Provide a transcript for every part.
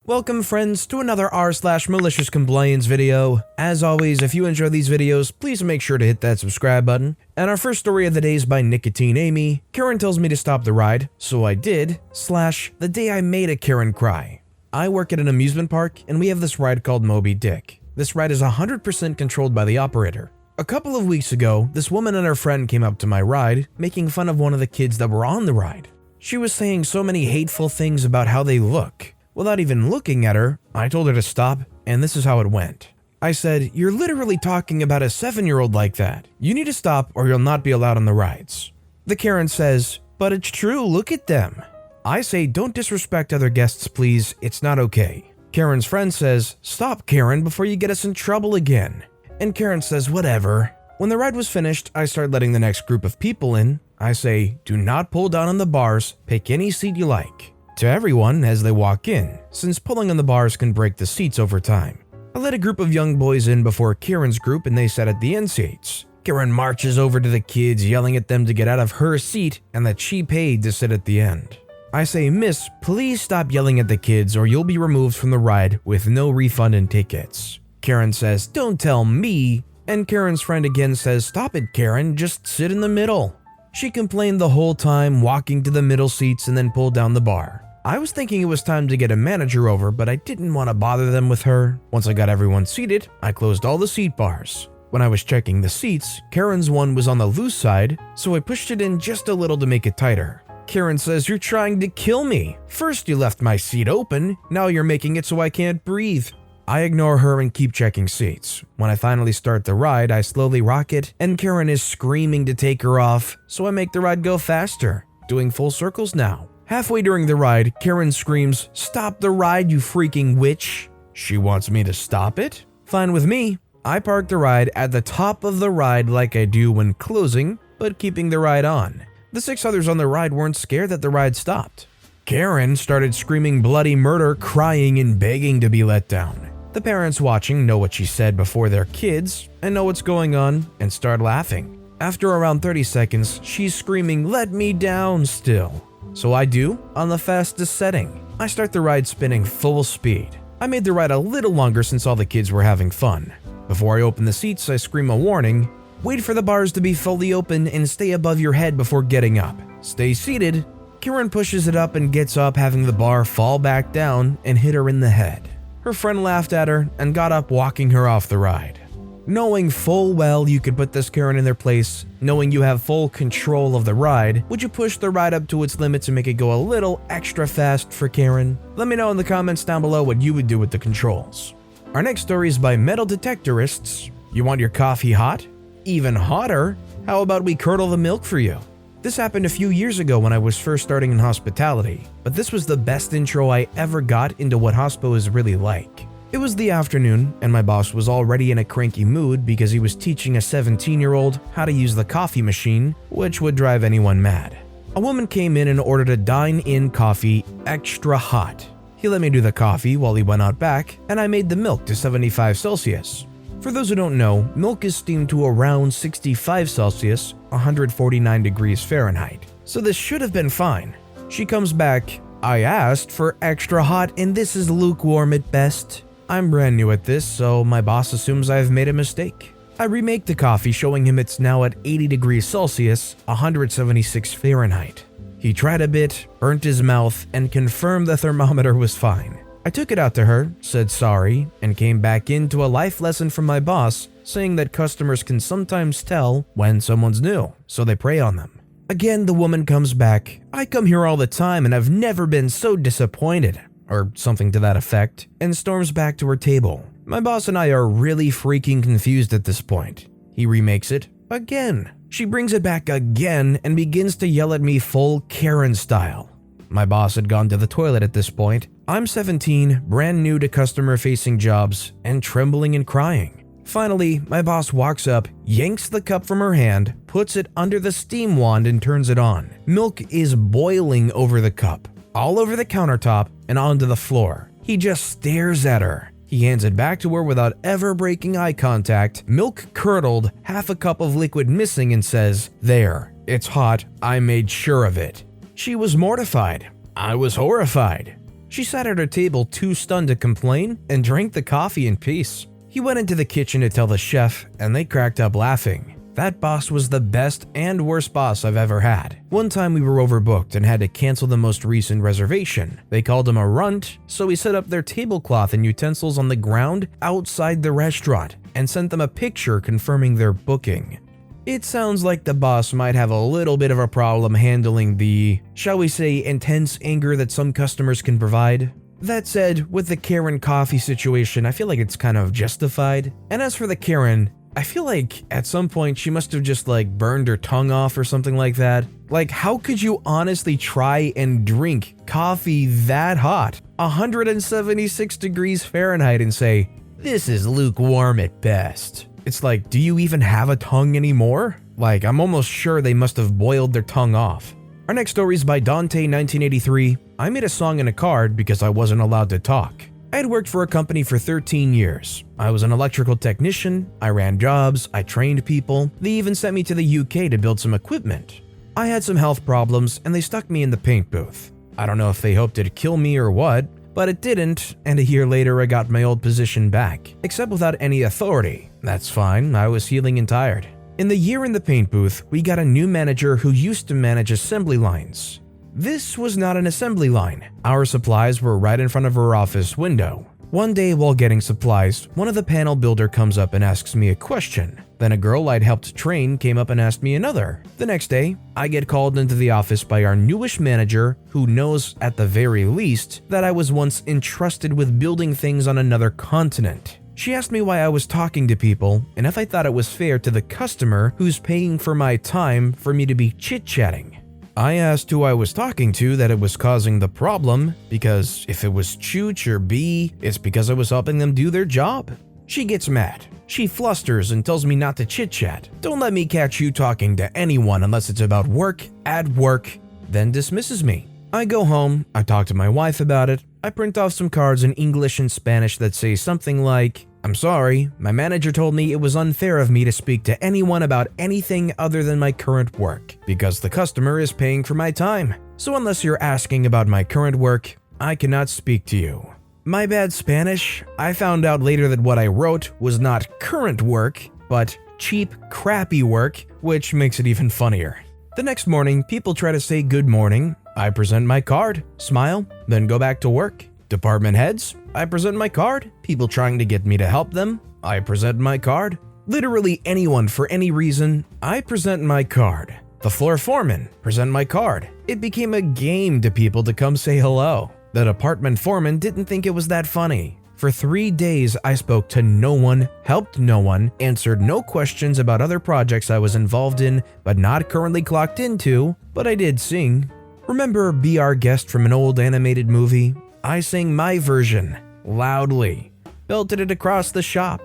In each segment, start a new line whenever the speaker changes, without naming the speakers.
Welcome friends to another r/maliciouscompliance video. As always, if you enjoy these videos, please make sure to hit that subscribe button. And our first story of the day is by Nicotine Amy. Karen tells me to stop the ride, so I did, / the day I made a Karen cry. I work at an amusement park and we have this ride called Moby Dick. This ride is 100% controlled by the operator. A couple of weeks ago, this woman and her friend came up to my ride, making fun of one of the kids that were on the ride. She was saying so many hateful things about how they look. Without even looking at her, I told her to stop, and this is how it went. I said, "You're literally talking about a 7-year-old like that. You need to stop or you'll not be allowed on the rides." The Karen says, "But it's true, look at them." I say, "Don't disrespect other guests, please, it's not okay." Karen's friend says, "Stop, Karen, before you get us in trouble again." And Karen says, "Whatever." When the ride was finished, I start letting the next group of people in. I say, "Do not pull down on the bars, pick any seat you like." To everyone as they walk in, since pulling on the bars can break the seats over time. I let a group of young boys in before Karen's group and they sat at the end seats. Karen marches over to the kids yelling at them to get out of her seat and that she paid to sit at the end. I say, "Miss, please stop yelling at the kids or you'll be removed from the ride with no refund and tickets." Karen says, "Don't tell me." And Karen's friend again says, "Stop it, Karen, just sit in the middle." She complained the whole time, walking to the middle seats and then pulled down the bar. I was thinking it was time to get a manager over, but I didn't want to bother them with her. Once I got everyone seated, I closed all the seat bars. When I was checking the seats, Karen's one was on the loose side, so I pushed it in just a little to make it tighter. Karen says, "You're trying to kill me. First you left my seat open, now you're making it so I can't breathe." I ignore her and keep checking seats. When I finally start the ride, I slowly rock it, and Karen is screaming to take her off, so I make the ride go faster, doing full circles now. Halfway during the ride, Karen screams, "Stop the ride, you freaking witch." She wants me to stop it? Fine with me. I park the ride at the top of the ride like I do when closing, but keeping the ride on. The 6 others on the ride weren't scared that the ride stopped. Karen started screaming bloody murder, crying and begging to be let down. The parents watching know what she said before their kids and know what's going on and start laughing. After around 30 seconds, she's screaming, "Let me down" still. So I do, on the fastest setting. I start the ride spinning full speed. I made the ride a little longer since all the kids were having fun. Before I open the seats, I scream a warning. Wait for the bars to be fully open and stay above your head before getting up. Stay seated. Karen pushes it up and gets up, having the bar fall back down and hit her in the head. Her friend laughed at her and got up, walking her off the ride. Knowing full well you could put this Karen in their place, knowing you have full control of the ride, would you push the ride up to its limits and make it go a little extra fast for Karen? Let me know in the comments down below what you would do with the controls. Our next story is by Metal Detectorists. You want your coffee hot? Even hotter? How about we curdle the milk for you? This happened a few years ago when I was first starting in hospitality, but this was the best intro I ever got into what hospo is really like. It was the afternoon, and my boss was already in a cranky mood because he was teaching a 17-year-old how to use the coffee machine, which would drive anyone mad. A woman came in and ordered a dine-in coffee extra hot. He let me do the coffee while he went out back, and I made the milk to 75 Celsius. For those who don't know, milk is steamed to around 65 Celsius, 149 degrees Fahrenheit. So this should have been fine. She comes back, "I asked for extra hot and this is lukewarm at best." I'm brand new at this, so my boss assumes I've made a mistake. I remake the coffee, showing him it's now at 80 degrees Celsius, 176 Fahrenheit. He tried a bit, burnt his mouth, and confirmed the thermometer was fine. I took it out to her, said sorry, and came back into a life lesson from my boss, saying that customers can sometimes tell when someone's new, so they prey on them. Again, the woman comes back, "I come here all the time and I've never been so disappointed," or something to that effect, and storms back to her table. My boss and I are really freaking confused at this point. He remakes it again. She brings it back again and begins to yell at me full Karen style. My boss had gone to the toilet at this point. I'm 17, brand new to customer-facing jobs, and trembling and crying. Finally, my boss walks up, yanks the cup from her hand, puts it under the steam wand and turns it on. Milk is boiling over the cup, all over the countertop and onto the floor. He just stares at her. He hands it back to her without ever breaking eye contact, milk curdled, half a cup of liquid missing, and says, "There, it's hot, I made sure of it." She was mortified. I was horrified. She sat at her table too stunned to complain and drank the coffee in peace. He went into the kitchen to tell the chef, and they cracked up laughing. That boss was the best and worst boss I've ever had. One time we were overbooked and had to cancel the most recent reservation. They called him a runt, so he set up their tablecloth and utensils on the ground outside the restaurant and sent them a picture confirming their booking. It sounds like the boss might have a little bit of a problem handling the, shall we say, intense anger that some customers can provide. That said, with the Karen coffee situation, I feel like it's kind of justified. And as for the Karen, I feel like at some point she must have just burned her tongue off or something like that. How could you honestly try and drink coffee that hot, 176 degrees Fahrenheit, and say, this is lukewarm at best? It's do you even have a tongue anymore? I'm almost sure they must have boiled their tongue off. Our next story is by Dante 1983. I made a song in a card because I wasn't allowed to talk. I had worked for a company for 13 years. I was an electrical technician, I ran jobs, I trained people. They even sent me to the UK to build some equipment. I had some health problems and they stuck me in the paint booth. I don't know if they hoped it'd kill me or what, but it didn't, and a year later I got my old position back, except without any authority. That's fine, I was healing and tired. In the year in the paint booth, we got a new manager who used to manage assembly lines. This was not an assembly line. Our supplies were right in front of her office window. One day while getting supplies, one of the panel builder comes up and asks me a question. Then a girl I'd helped train came up and asked me another. The next day, I get called into the office by our newish manager who knows at the very least that I was once entrusted with building things on another continent. She asked me why I was talking to people and if I thought it was fair to the customer who's paying for my time for me to be chit-chatting. I asked who I was talking to that it was causing the problem, because if it was Chooch or B, it's because I was helping them do their job. She gets mad. She flusters and tells me not to chit-chat. Don't let me catch you talking to anyone unless it's about work, at work, then dismisses me. I go home, I talk to my wife about it, I print off some cards in English and Spanish that say something like, I'm sorry, my manager told me it was unfair of me to speak to anyone about anything other than my current work, because the customer is paying for my time. So unless you're asking about my current work, I cannot speak to you. My bad Spanish. I found out later that what I wrote was not current work, but cheap, crappy work, which makes it even funnier. The next morning, people try to say good morning. I present my card, smile, then go back to work. Department heads, I present my card. People trying to get me to help them, I present my card. Literally anyone for any reason, I present my card. The floor foreman, present my card. It became a game to people to come say hello. The department foreman didn't think it was that funny. For 3 days, I spoke to no one, helped no one, answered no questions about other projects I was involved in but not currently clocked into, but I did sing. Remember Be Our Guest from an old animated movie? I sang my version, loudly, belted it across the shop.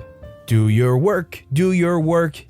Do your work,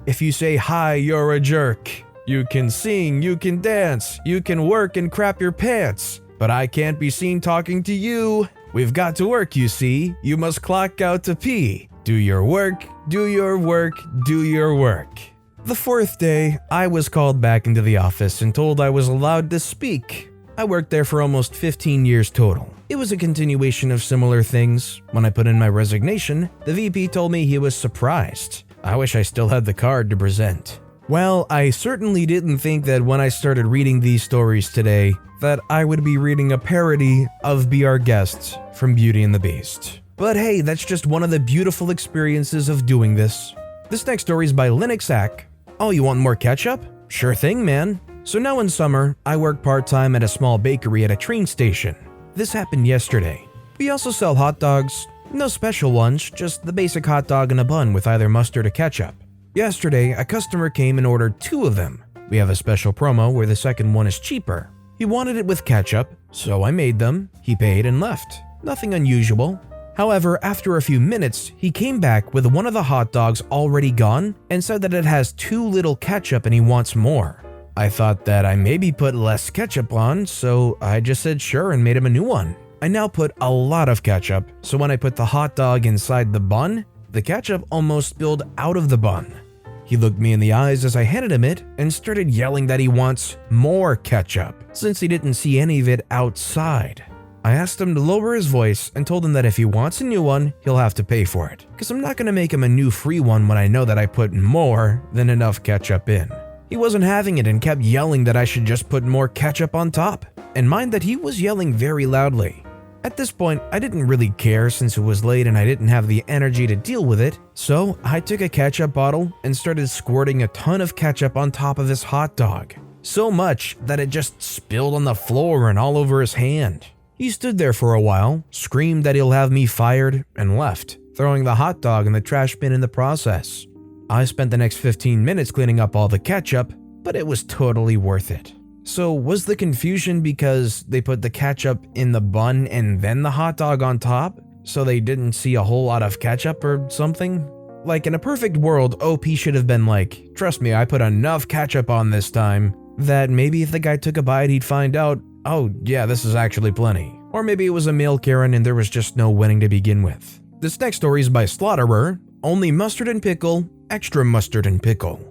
if you say hi, you're a jerk. You can sing, you can dance, you can work and crap your pants, but I can't be seen talking to you. We've got to work, you see, you must clock out to pee. Do your work, do your work. The 4th day, I was called back into the office and told I was allowed to speak. I worked there for almost 15 years total. It was a continuation of similar things. When I put in my resignation, the VP told me he was surprised. I wish I still had the card to present. Well, I certainly didn't think that when I started reading these stories today, that I would be reading a parody of Be Our Guest from Beauty and the Beast. But hey, that's just one of the beautiful experiences of doing this. This next story is by Linuxack. Oh, you want more ketchup? Sure thing, man. So now in summer, I work part-time at a small bakery at a train station. This happened yesterday. We also sell hot dogs. No special ones, just the basic hot dog and a bun with either mustard or ketchup. Yesterday, a customer came and ordered 2 of them. We have a special promo where the second one is cheaper. He wanted it with ketchup, so I made them. He paid and left. Nothing unusual. However, after a few minutes, he came back with one of the hot dogs already gone and said that it has too little ketchup and he wants more. I thought that I maybe put less ketchup on, so I just said sure and made him a new one. I now put a lot of ketchup, so when I put the hot dog inside the bun, the ketchup almost spilled out of the bun. He looked me in the eyes as I handed him it and started yelling that he wants more ketchup, since he didn't see any of it outside. I asked him to lower his voice and told him that if he wants a new one, he'll have to pay for it, because I'm not going to make him a new free one when I know that I put more than enough ketchup in. He wasn't having it and kept yelling that I should just put more ketchup on top, and mind that he was yelling very loudly. At this point, I didn't really care since it was late and I didn't have the energy to deal with it, so I took a ketchup bottle and started squirting a ton of ketchup on top of his hot dog. So much that it just spilled on the floor and all over his hand. He stood there for a while, screamed that he'll have me fired, and left, throwing the hot dog in the trash bin in the process. I spent the next 15 minutes cleaning up all the ketchup, but it was totally worth it. So was the confusion because they put the ketchup in the bun and then the hot dog on top, so they didn't see a whole lot of ketchup or something? Like in a perfect world, OP should have been like, trust me, I put enough ketchup on this time, that maybe if the guy took a bite he'd find out, oh yeah, this is actually plenty. Or maybe it was a male Karen and there was just no winning to begin with. This next story is by Slaughterer, only mustard and pickle, extra mustard and pickle.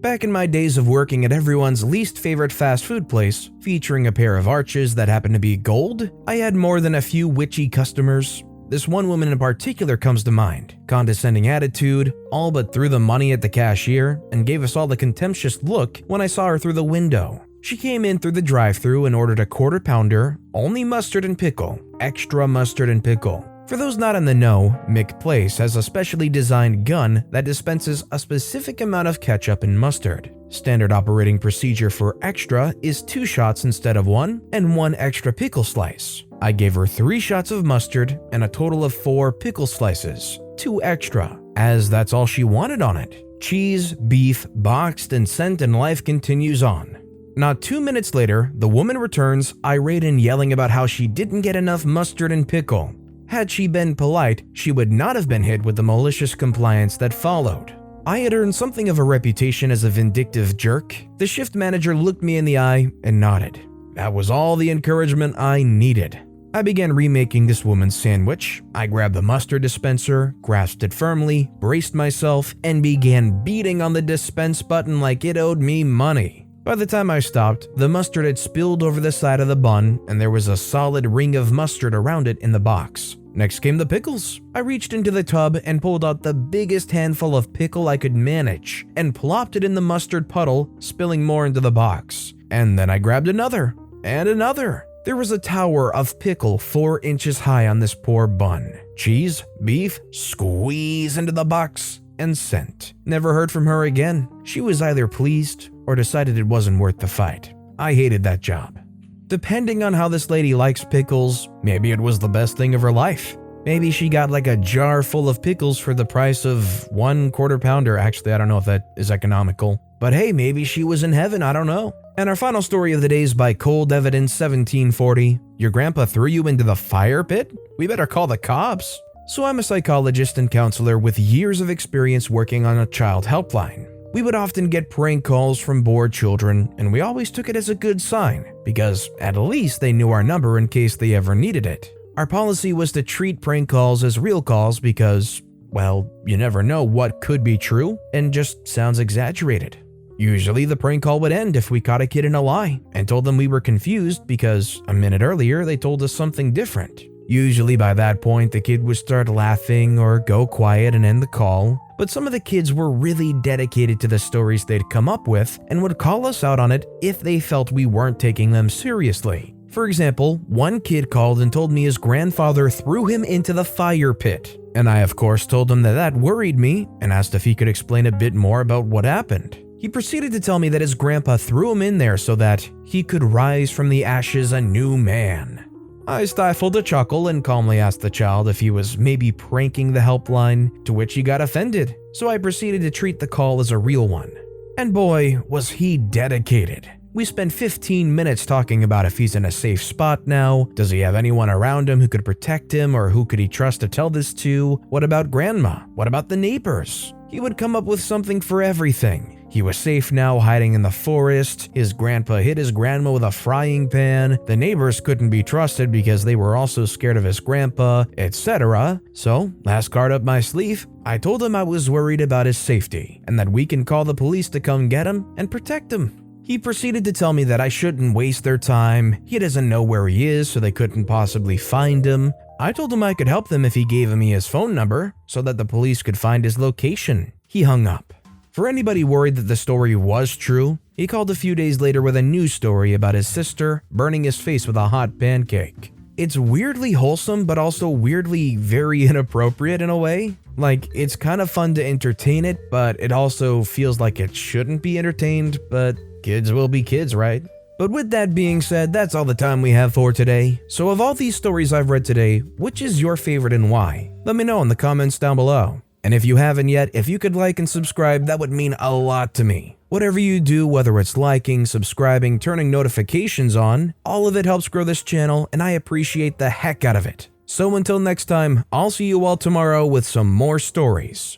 Back in my days of working at everyone's least favorite fast food place, featuring a pair of arches that happened to be gold, I had more than a few witchy customers. This one woman in particular comes to mind. Condescending attitude, all but threw the money at the cashier, and gave us all the contemptuous look when I saw her through the window. She came in through the drive-thru and ordered a quarter pounder, only mustard and pickle, extra mustard and pickle. For those not in the know, McPlace has a specially designed gun that dispenses a specific amount of ketchup and mustard. Standard operating procedure for extra is 2 shots instead of 1, and 1 extra pickle slice. I gave her 3 shots of mustard and a total of 4 pickle slices, 2 extra, as that's all she wanted on it. Cheese, beef, boxed and sent, and life continues on. Not 2 minutes later, the woman returns, irate and yelling about how she didn't get enough mustard and pickle. Had she been polite, she would not have been hit with the malicious compliance that followed. I had earned something of a reputation as a vindictive jerk. The shift manager looked me in the eye and nodded. That was all the encouragement I needed. I began remaking this woman's sandwich. I grabbed the mustard dispenser, grasped it firmly, braced myself, and began beating on the dispense button like it owed me money. By the time I stopped, the mustard had spilled over the side of the bun and there was a solid ring of mustard around it in the box. Next came the pickles. I reached into the tub and pulled out the biggest handful of pickle I could manage and plopped it in the mustard puddle, spilling more into the box. And then I grabbed another, and another. There was a tower of pickle 4 inches high on this poor bun. Cheese, beef, squeeze into the box, and sent. Never heard from her again. She was either pleased or decided it wasn't worth the fight. I hated that job. Depending on how this lady likes pickles, maybe it was the best thing of her life. Maybe she got like a jar full of pickles for the price of 1 quarter pounder. Actually, I don't know if that is economical. But hey, maybe she was in heaven, I don't know. And our final story of the day is by Cold Evidence 1740. Your grandpa threw you into the fire pit? We better call the cops. So I'm a psychologist and counselor with years of experience working on a child helpline. We would often get prank calls from bored children, and we always took it as a good sign, because at least they knew our number in case they ever needed it. Our policy was to treat prank calls as real calls because, well, you never know what could be true and just sounds exaggerated. Usually the prank call would end if we caught a kid in a lie and told them we were confused because a minute earlier they told us something different. Usually by that point the kid would start laughing or go quiet and end the call. But some of the kids were really dedicated to the stories they'd come up with and would call us out on it if they felt we weren't taking them seriously. For example, one kid called and told me his grandfather threw him into the fire pit. And I of course told him that worried me and asked if he could explain a bit more about what happened. He proceeded to tell me that his grandpa threw him in there so that he could rise from the ashes a new man. I stifled a chuckle and calmly asked the child if he was maybe pranking the helpline, to which he got offended, so I proceeded to treat the call as a real one. And boy, was he dedicated. We spent 15 minutes talking about if he's in a safe spot now, does he have anyone around him who could protect him, or who could he trust to tell this to, what about grandma, what about the neighbors? He would come up with something for everything. He was safe now, hiding in the forest. His grandpa hit his grandma with a frying pan. The neighbors couldn't be trusted because they were also scared of his grandpa, etc. So, last card up my sleeve, I told him I was worried about his safety and that we can call the police to come get him and protect him. He proceeded to tell me that I shouldn't waste their time, he doesn't know where he is so they couldn't possibly find him. I told him I could help them if he gave me his phone number so that the police could find his location. He hung up. For anybody worried that the story was true, he called a few days later with a new story about his sister burning his face with a hot pancake. It's weirdly wholesome, but also weirdly very inappropriate in a way. Like, it's kind of fun to entertain it, but it also feels like it shouldn't be entertained, but kids will be kids, right? But with that being said, that's all the time we have for today. So of all these stories I've read today, which is your favorite and why? Let me know in the comments down below. And if you haven't yet, if you could like and subscribe, that would mean a lot to me. Whatever you do, whether it's liking, subscribing, turning notifications on, all of it helps grow this channel and I appreciate the heck out of it. So until next time, I'll see you all tomorrow with some more stories.